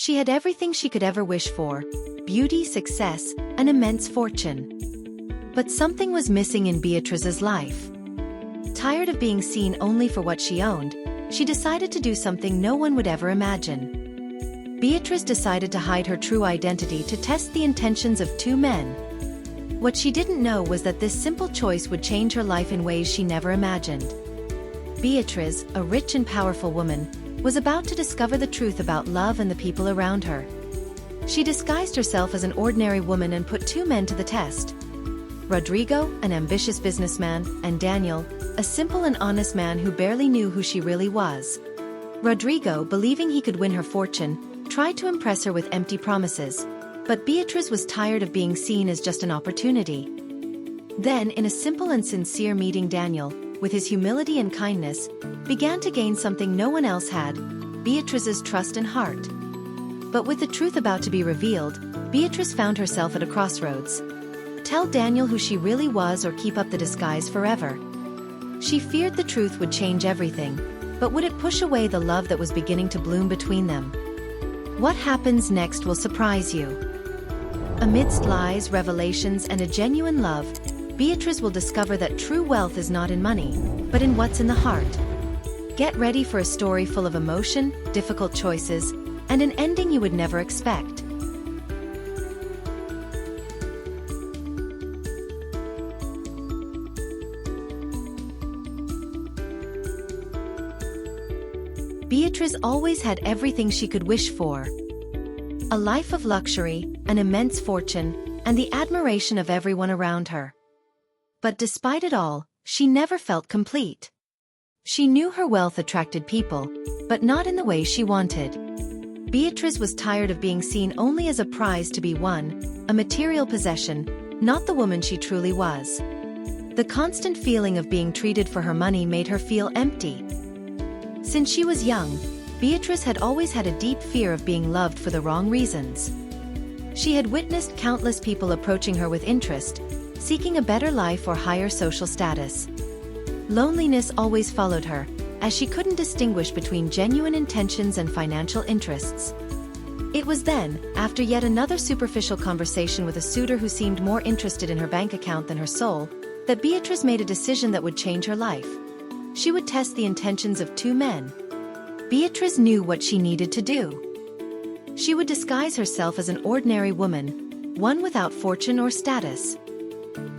She had everything she could ever wish for: beauty, success, an immense fortune. But something was missing in Beatriz's life. Tired of being seen only for what she owned, she decided to do something no one would ever imagine. Beatriz decided to hide her true identity to test the intentions of two men. What she didn't know was that this simple choice would change her life in ways she never imagined. Beatriz, a rich and powerful woman, was about to discover the truth about love and the people around her. She disguised herself as an ordinary woman and put two men to the test: Rodrigo, an ambitious businessman, and Daniel, a simple and honest man who barely knew who she really was. Rodrigo, believing he could win her fortune, tried to impress her with empty promises, but Beatriz was tired of being seen as just an opportunity. Then, in a simple and sincere meeting, Daniel, with his humility and kindness, began to gain something no one else had: Beatriz's trust and heart. But with the truth about to be revealed, Beatriz found herself at a crossroads. Tell Daniel who she really was or keep up the disguise forever? She feared the truth would change everything, but would it push away the love that was beginning to bloom between them? What happens next will surprise you. Amidst lies, revelations, and a genuine love, Beatriz will discover that true wealth is not in money, but in what's in the heart. Get ready for a story full of emotion, difficult choices, and an ending you would never expect. Beatriz always had everything she could wish for: a life of luxury, an immense fortune, and the admiration of everyone around her. But despite it all, she never felt complete. She knew her wealth attracted people, but not in the way she wanted. Beatriz was tired of being seen only as a prize to be won, a material possession, not the woman she truly was. The constant feeling of being treated for her money made her feel empty. Since she was young, Beatriz had always had a deep fear of being loved for the wrong reasons. She had witnessed countless people approaching her with interest, seeking a better life or higher social status. Loneliness always followed her, as she couldn't distinguish between genuine intentions and financial interests. It was then, after yet another superficial conversation with a suitor who seemed more interested in her bank account than her soul, that Beatriz made a decision that would change her life. She would test the intentions of two men. Beatriz knew what she needed to do. She would disguise herself as an ordinary woman, one without fortune or status.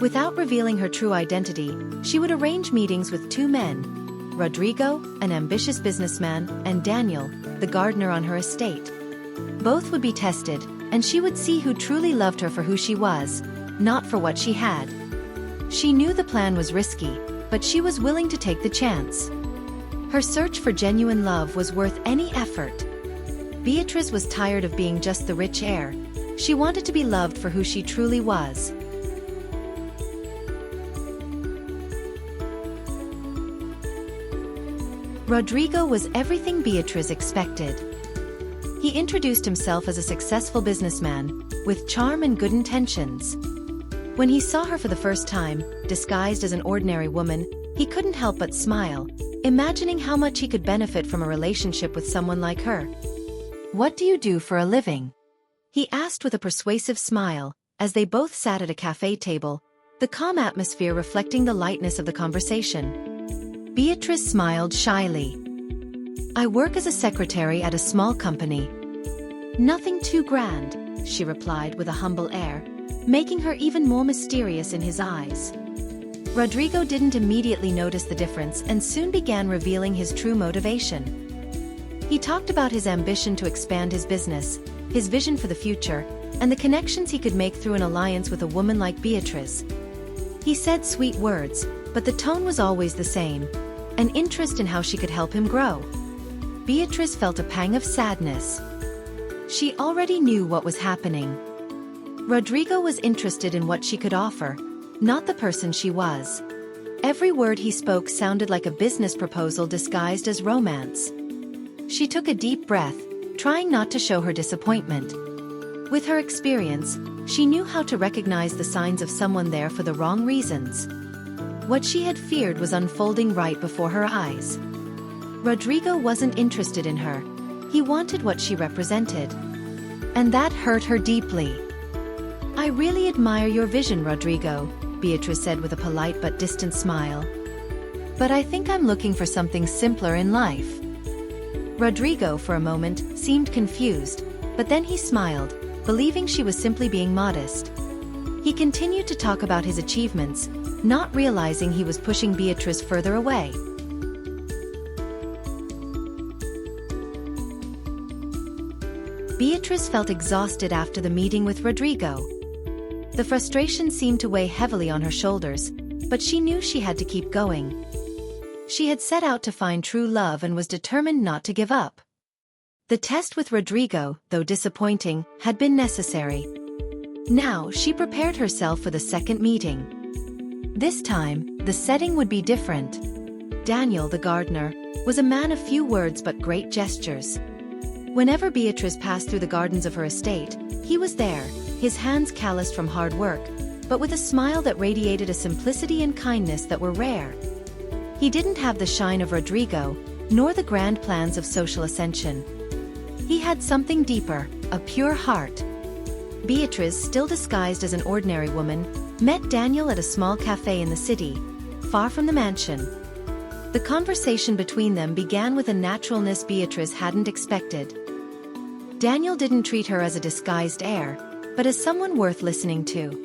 Without revealing her true identity, she would arrange meetings with two men: Rodrigo, an ambitious businessman, and Daniel, the gardener on her estate. Both would be tested, and she would see who truly loved her for who she was, not for what she had. She knew the plan was risky, but she was willing to take the chance. Her search for genuine love was worth any effort. Beatriz was tired of being just the rich heir. She wanted to be loved for who she truly was. Rodrigo was everything Beatriz expected. He introduced himself as a successful businessman, with charm and good intentions. When he saw her for the first time, disguised as an ordinary woman, he couldn't help but smile, imagining how much he could benefit from a relationship with someone like her. "What do you do for a living?" he asked with a persuasive smile, as they both sat at a cafe table, the calm atmosphere reflecting the lightness of the conversation. Beatriz smiled shyly. "I work as a secretary at a small company." "Nothing too grand," she replied with a humble air, making her even more mysterious in his eyes. Rodrigo didn't immediately notice the difference and soon began revealing his true motivation. He talked about his ambition to expand his business, his vision for the future, and the connections he could make through an alliance with a woman like Beatriz. He said sweet words, but the tone was always the same: an interest in how she could help him grow. Beatriz felt a pang of sadness. She already knew what was happening. Rodrigo was interested in what she could offer, not the person she was. Every word he spoke sounded like a business proposal disguised as romance. She took a deep breath, trying not to show her disappointment. With her experience, she knew how to recognize the signs of someone there for the wrong reasons. What she had feared was unfolding right before her eyes. Rodrigo wasn't interested in her. He wanted what she represented: and that hurt her deeply. "I really admire your vision, Rodrigo," Beatriz said with a polite but distant smile. "But I think I'm looking for something simpler in life." Rodrigo, for a moment, seemed confused, but then he smiled, believing she was simply being modest. He continued to talk about his achievements, not realizing he was pushing Beatriz further away. Beatriz felt exhausted after the meeting with Rodrigo. The frustration seemed to weigh heavily on her shoulders, but she knew she had to keep going. She had set out to find true love and was determined not to give up. The test with Rodrigo, though disappointing, had been necessary. Now she prepared herself for the second meeting. This time, the setting would be different. Daniel, the gardener, was a man of few words but great gestures. Whenever Beatriz passed through the gardens of her estate, he was there, his hands calloused from hard work, but with a smile that radiated a simplicity and kindness that were rare. He didn't have the shine of Rodrigo, nor the grand plans of social ascension. He had something deeper, a pure heart. Beatriz, still disguised as an ordinary woman, met Daniel at a small cafe in the city, far from the mansion. The conversation between them began with a naturalness Beatriz hadn't expected. Daniel didn't treat her as a disguised heir, but as someone worth listening to.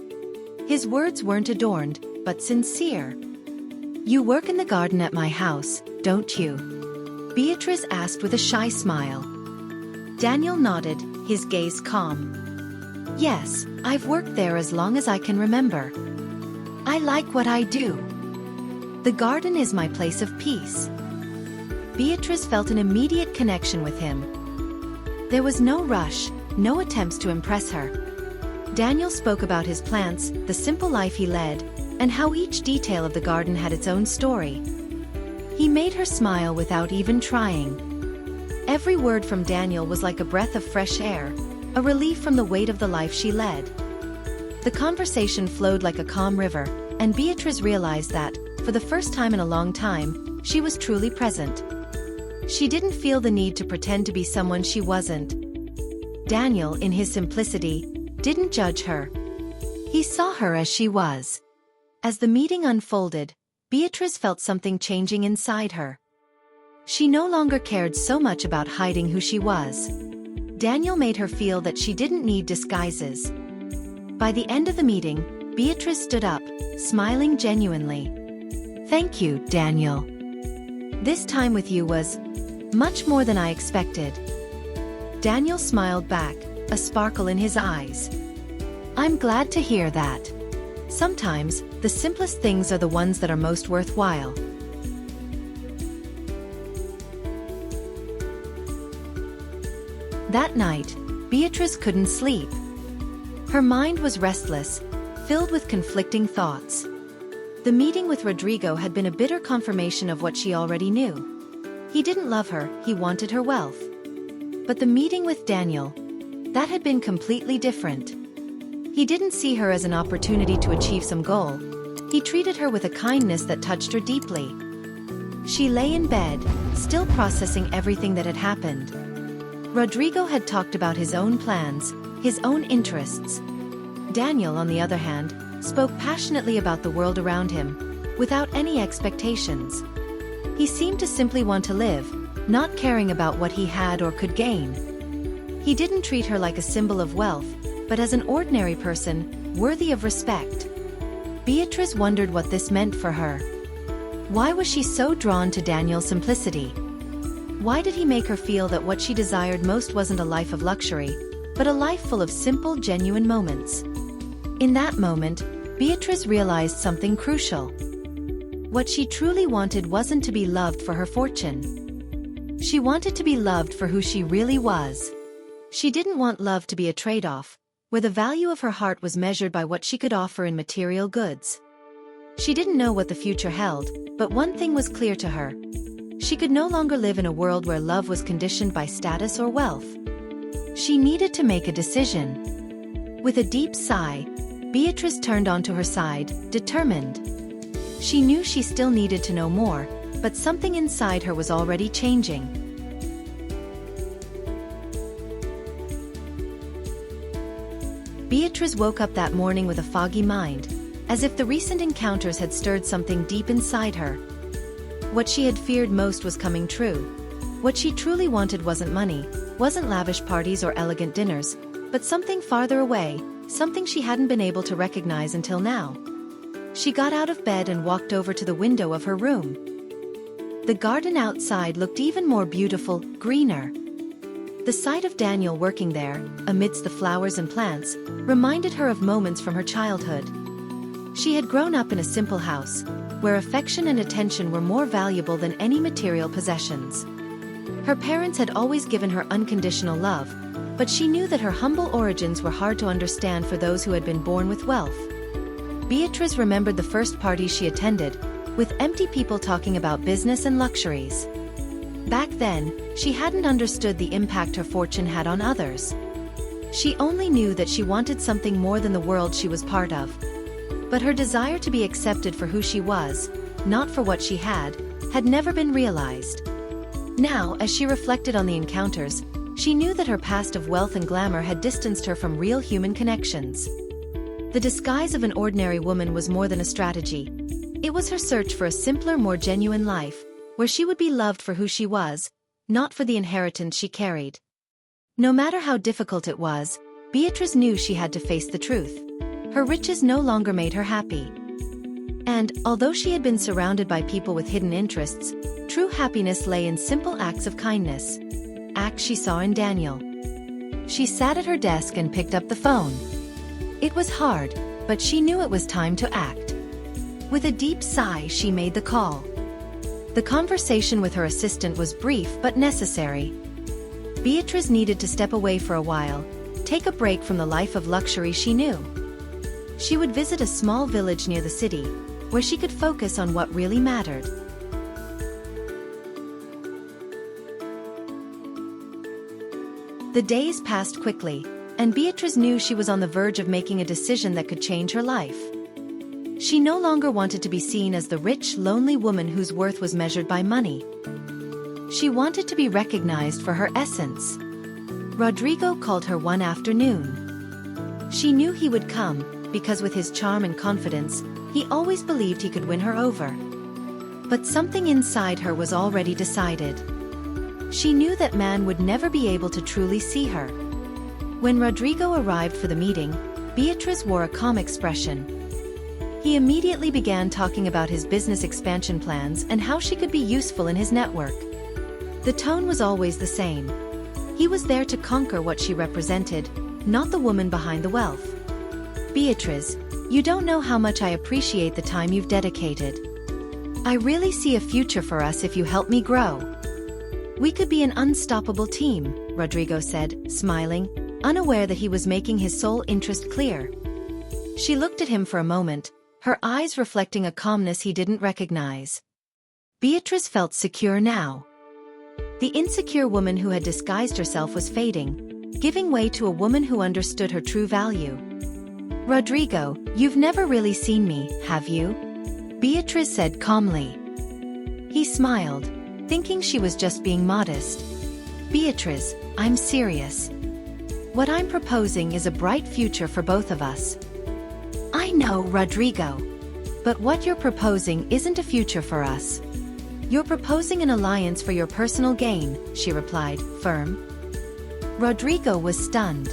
His words weren't adorned, but sincere. "You work in the garden at my house, don't you?" Beatriz asked with a shy smile. Daniel nodded, his gaze calm. "Yes, I've worked there as long as I can remember. I like what I do. The garden is my place of peace." Beatriz felt an immediate connection with him. There was no rush, no attempts to impress her. Daniel spoke about his plants, the simple life he led, and how each detail of the garden had its own story. He made her smile without even trying. Every word from Daniel was like a breath of fresh air, a relief from the weight of the life she led. The conversation flowed like a calm river, and Beatriz realized that, for the first time in a long time, she was truly present. She didn't feel the need to pretend to be someone she wasn't. Daniel, in his simplicity, didn't judge her. He saw her as she was. As the meeting unfolded, Beatriz felt something changing inside her. She no longer cared so much about hiding who she was. Daniel made her feel that she didn't need disguises. By the end of the meeting, Beatriz stood up, smiling genuinely. "Thank you, Daniel. This time with you was much more than I expected." Daniel smiled back, a sparkle in his eyes. "I'm glad to hear that. Sometimes, the simplest things are the ones that are most worthwhile." That night, Beatriz couldn't sleep. Her mind was restless, filled with conflicting thoughts. The meeting with Rodrigo had been a bitter confirmation of what she already knew. He didn't love her, he wanted her wealth. But the meeting with Daniel, that had been completely different. He didn't see her as an opportunity to achieve some goal. He treated her with a kindness that touched her deeply. She lay in bed, still processing everything that had happened. Rodrigo had talked about his own plans, his own interests. Daniel, on the other hand, spoke passionately about the world around him, without any expectations. He seemed to simply want to live, not caring about what he had or could gain. He didn't treat her like a symbol of wealth, but as an ordinary person, worthy of respect. Beatriz wondered what this meant for her. Why was she so drawn to Daniel's simplicity? Why did he make her feel that what she desired most wasn't a life of luxury, but a life full of simple, genuine moments? In that moment, Beatriz realized something crucial. What she truly wanted wasn't to be loved for her fortune. She wanted to be loved for who she really was. She didn't want love to be a trade-off, where the value of her heart was measured by what she could offer in material goods. She didn't know what the future held, but one thing was clear to her. She could no longer live in a world where love was conditioned by status or wealth. She needed to make a decision. With a deep sigh, Beatriz turned onto her side, determined. She knew she still needed to know more, but something inside her was already changing. Beatriz woke up that morning with a foggy mind, as if the recent encounters had stirred something deep inside her. What she had feared most was coming true. What she truly wanted wasn't money, wasn't lavish parties or elegant dinners, but something farther away, something she hadn't been able to recognize until now. She got out of bed and walked over to the window of her room. The garden outside looked even more beautiful, greener. The sight of Daniel working there, amidst the flowers and plants, reminded her of moments from her childhood. She had grown up in a simple house, where affection and attention were more valuable than any material possessions. Her parents had always given her unconditional love, but she knew that her humble origins were hard to understand for those who had been born with wealth. Beatriz remembered the first parties she attended, with empty people talking about business and luxuries. Back then, she hadn't understood the impact her fortune had on others. She only knew that she wanted something more than the world she was part of. But her desire to be accepted for who she was, not for what she had never been realized. Now, as she reflected on the encounters, she knew that her past of wealth and glamour had distanced her from real human connections. The disguise of an ordinary woman was more than a strategy. It was her search for a simpler, more genuine life, where she would be loved for who she was, not for the inheritance she carried. No matter how difficult it was, Beatriz knew she had to face the truth. Her riches no longer made her happy. And, although she had been surrounded by people with hidden interests, true happiness lay in simple acts of kindness. Acts she saw in Daniel. She sat at her desk and picked up the phone. It was hard, but she knew it was time to act. With a deep sigh, she made the call. The conversation with her assistant was brief but necessary. Beatriz needed to step away for a while, take a break from the life of luxury she knew. She would visit a small village near the city, where she could focus on what really mattered. The days passed quickly, and Beatriz knew she was on the verge of making a decision that could change her life. She no longer wanted to be seen as the rich, lonely woman whose worth was measured by money. She wanted to be recognized for her essence. Rodrigo called her one afternoon. She knew he would come, because with his charm and confidence, he always believed he could win her over. But something inside her was already decided. She knew that man would never be able to truly see her. When Rodrigo arrived for the meeting, Beatriz wore a calm expression. He immediately began talking about his business expansion plans and how she could be useful in his network. The tone was always the same. He was there to conquer what she represented, not the woman behind the wealth. Beatriz, you don't know how much I appreciate the time you've dedicated. I really see a future for us if you help me grow. We could be an unstoppable team, Rodrigo said, smiling, unaware that he was making his sole interest clear. She looked at him for a moment, her eyes reflecting a calmness he didn't recognize. Beatriz felt secure now. The insecure woman who had disguised herself was fading, giving way to a woman who understood her true value. Rodrigo, you've never really seen me, have you? Beatriz said calmly. He smiled, thinking she was just being modest. Beatriz, I'm serious. What I'm proposing is a bright future for both of us. I know, Rodrigo. But what you're proposing isn't a future for us. You're proposing an alliance for your personal gain, she replied, firm. Rodrigo was stunned.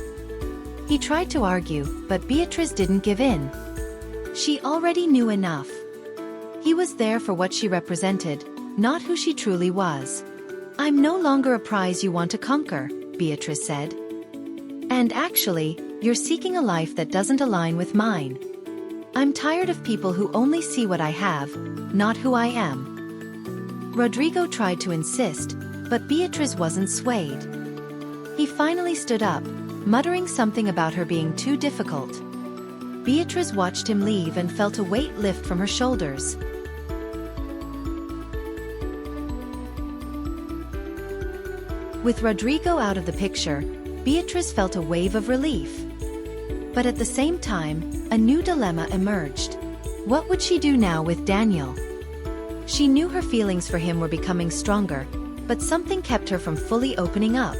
He tried to argue, but Beatriz didn't give in. She already knew enough. He was there for what she represented, not who she truly was. I'm no longer a prize you want to conquer, Beatriz said. And actually, you're seeking a life that doesn't align with mine. I'm tired of people who only see what I have, not who I am. Rodrigo tried to insist, but Beatriz wasn't swayed. He finally stood up, muttering something about her being too difficult. Beatriz watched him leave and felt a weight lift from her shoulders. With Rodrigo out of the picture, Beatriz felt a wave of relief. But at the same time, a new dilemma emerged. What would she do now with Daniel? She knew her feelings for him were becoming stronger, but something kept her from fully opening up.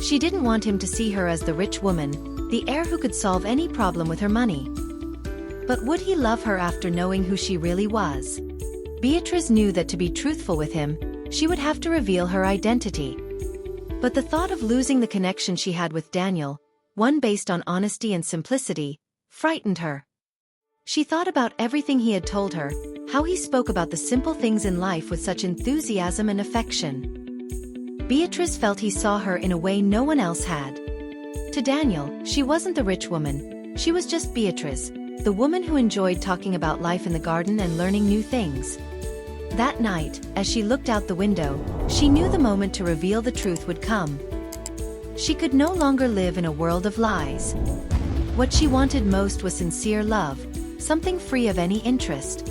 She didn't want him to see her as the rich woman, the heir who could solve any problem with her money. But would he love her after knowing who she really was? Beatriz knew that to be truthful with him, she would have to reveal her identity. But the thought of losing the connection she had with Daniel, one based on honesty and simplicity, frightened her. She thought about everything he had told her, how he spoke about the simple things in life with such enthusiasm and affection. Beatriz felt he saw her in a way no one else had. To Daniel, she wasn't the rich woman, she was just Beatriz, the woman who enjoyed talking about life in the garden and learning new things. That night, as she looked out the window, she knew the moment to reveal the truth would come. She could no longer live in a world of lies. What she wanted most was sincere love, something free of any interest.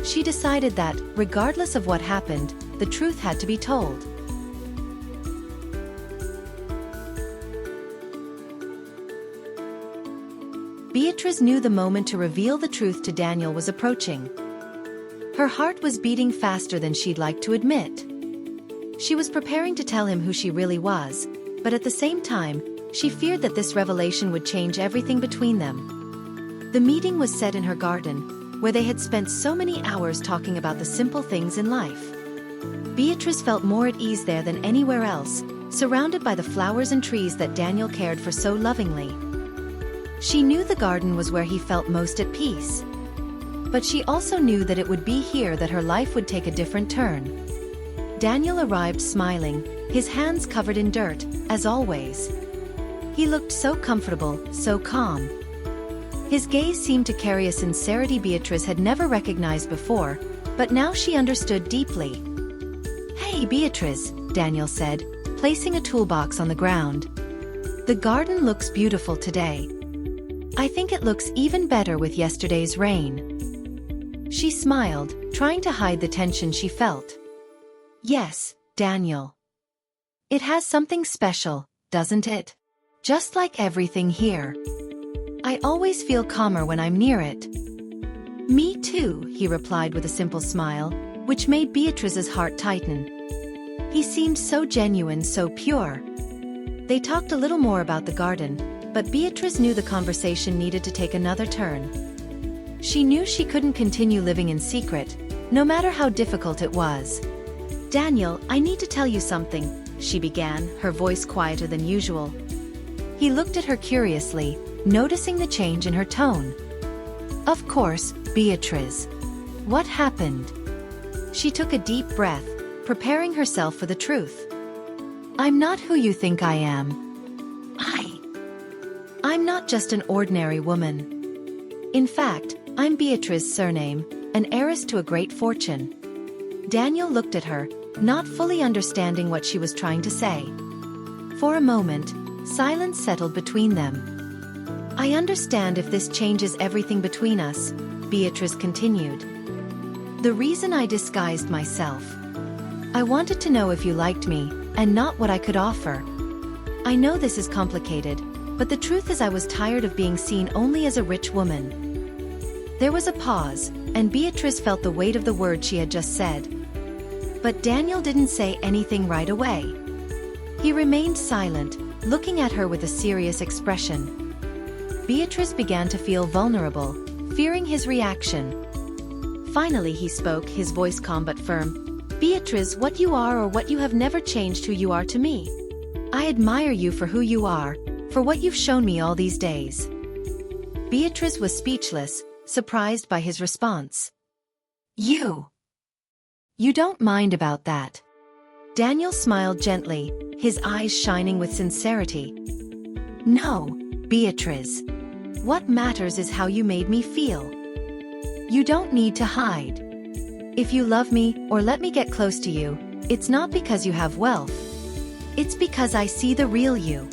She decided that, regardless of what happened, the truth had to be told. Beatriz knew the moment to reveal the truth to Daniel was approaching. Her heart was beating faster than she'd like to admit. She was preparing to tell him who she really was, but at the same time, she feared that this revelation would change everything between them. The meeting was set in her garden, where they had spent so many hours talking about the simple things in life. Beatriz felt more at ease there than anywhere else, surrounded by the flowers and trees that Daniel cared for so lovingly. She knew the garden was where he felt most at peace. But she also knew that it would be here that her life would take a different turn. Daniel arrived smiling, his hands covered in dirt, as always. He looked so comfortable, so calm. His gaze seemed to carry a sincerity Beatriz had never recognized before, but now she understood deeply. "Hey Beatriz," Daniel said, placing a toolbox on the ground. "The garden looks beautiful today. I think it looks even better with yesterday's rain." She smiled, trying to hide the tension she felt. "Yes, Daniel. It has something special, doesn't it? Just like everything here. I always feel calmer when I'm near it." "Me too," he replied with a simple smile, which made Beatriz's heart tighten. He seemed so genuine, so pure. They talked a little more about the garden, but Beatriz knew the conversation needed to take another turn. She knew she couldn't continue living in secret, no matter how difficult it was. "Daniel, I need to tell you something," she began, her voice quieter than usual. He looked at her curiously, noticing the change in her tone. "Of course, Beatriz. What happened?" She took a deep breath, preparing herself for the truth. "I'm not who you think I am. I'm not just an ordinary woman. In fact, I'm Beatriz's surname, an heiress to a great fortune." Daniel looked at her, not fully understanding what she was trying to say. For a moment, silence settled between them. "I understand if this changes everything between us," Beatriz continued. "The reason I disguised myself. I wanted to know if you liked me, and not what I could offer. I know this is complicated, but the truth is I was tired of being seen only as a rich woman." There was a pause, and Beatriz felt the weight of the words she had just said. But Daniel didn't say anything right away. He remained silent, looking at her with a serious expression. Beatriz began to feel vulnerable, fearing his reaction. Finally he spoke, his voice calm but firm. "Beatriz, what you are or what you have never changed who you are to me. I admire you for who you are, for what you've shown me all these days." Beatriz was speechless, surprised by his response. You don't mind about that?" Daniel smiled gently, his eyes shining with sincerity. "No, Beatriz. What matters is how you made me feel. You don't need to hide. If you love me or let me get close to you, it's not because you have wealth. It's because I see the real you."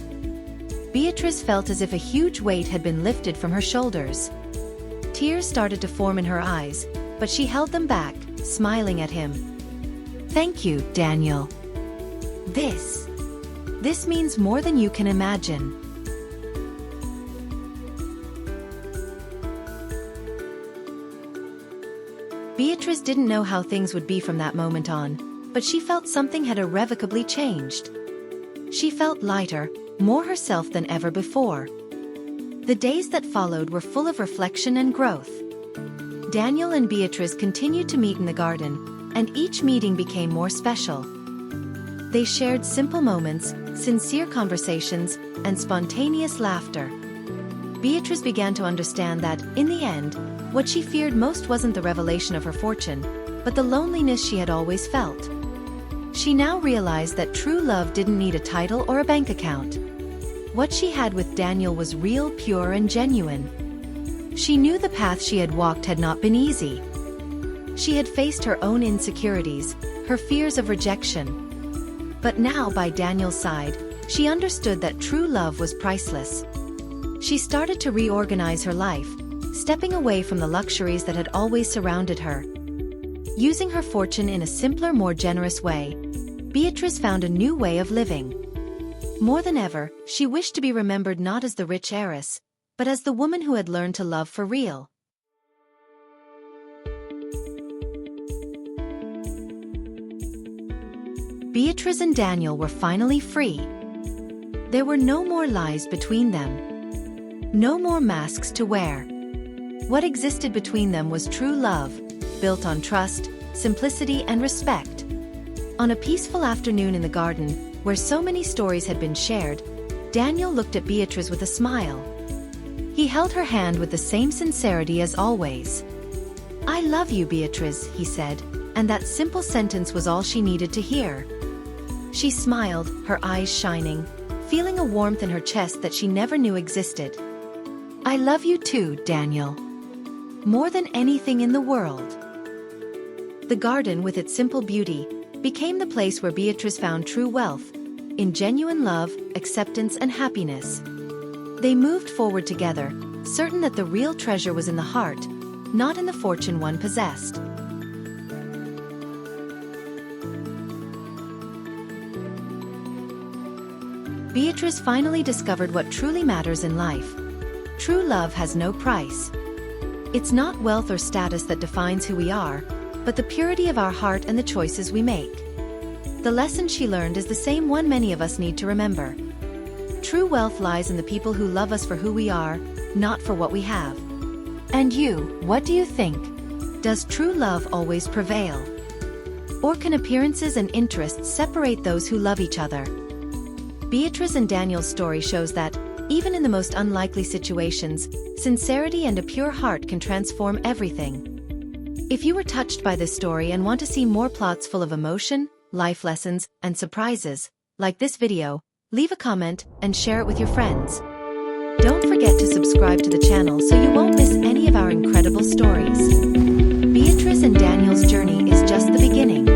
Beatriz felt as if a huge weight had been lifted from her shoulders. Tears started to form in her eyes, but she held them back, smiling at him. "Thank you, Daniel. This means more than you can imagine." Beatriz didn't know how things would be from that moment on, but she felt something had irrevocably changed. She felt lighter, more herself than ever before. The days that followed were full of reflection and growth. Daniel and Beatriz continued to meet in the garden, and each meeting became more special. They shared simple moments, sincere conversations, and spontaneous laughter. Beatriz began to understand that, in the end, what she feared most wasn't the revelation of her fortune, but the loneliness she had always felt. She now realized that true love didn't need a title or a bank account. What she had with Daniel was real, pure, and genuine. She knew the path she had walked had not been easy. She had faced her own insecurities, her fears of rejection. But now, by Daniel's side, she understood that true love was priceless. She started to reorganize her life, stepping away from the luxuries that had always surrounded her. Using her fortune in a simpler, more generous way, Beatriz found a new way of living. More than ever, she wished to be remembered not as the rich heiress, but as the woman who had learned to love for real. Beatriz and Daniel were finally free. There were no more lies between them. No more masks to wear. What existed between them was true love, built on trust, simplicity, and respect. On a peaceful afternoon in the garden, where so many stories had been shared, Daniel looked at Beatriz with a smile. He held her hand with the same sincerity as always. "I love you, Beatriz," he said, and that simple sentence was all she needed to hear. She smiled, her eyes shining, feeling a warmth in her chest that she never knew existed. "I love you too, Daniel. More than anything in the world." The garden, with its simple beauty, became the place where Beatriz found true wealth, in genuine love, acceptance, and happiness. They moved forward together, certain that the real treasure was in the heart, not in the fortune one possessed. Beatriz finally discovered what truly matters in life. True love has no price. It's not wealth or status that defines who we are, but the purity of our heart and the choices we make. The lesson she learned is the same one many of us need to remember. True wealth lies in the people who love us for who we are, not for what we have. And you, what do you think? Does true love always prevail? Or can appearances and interests separate those who love each other? Beatriz and Daniel's story shows that, even in the most unlikely situations, sincerity and a pure heart can transform everything. If you were touched by this story and want to see more plots full of emotion, life lessons, and surprises, like this video, leave a comment and share it with your friends. Don't forget to subscribe to the channel so you won't miss any of our incredible stories. Beatriz and Daniel's journey is just the beginning.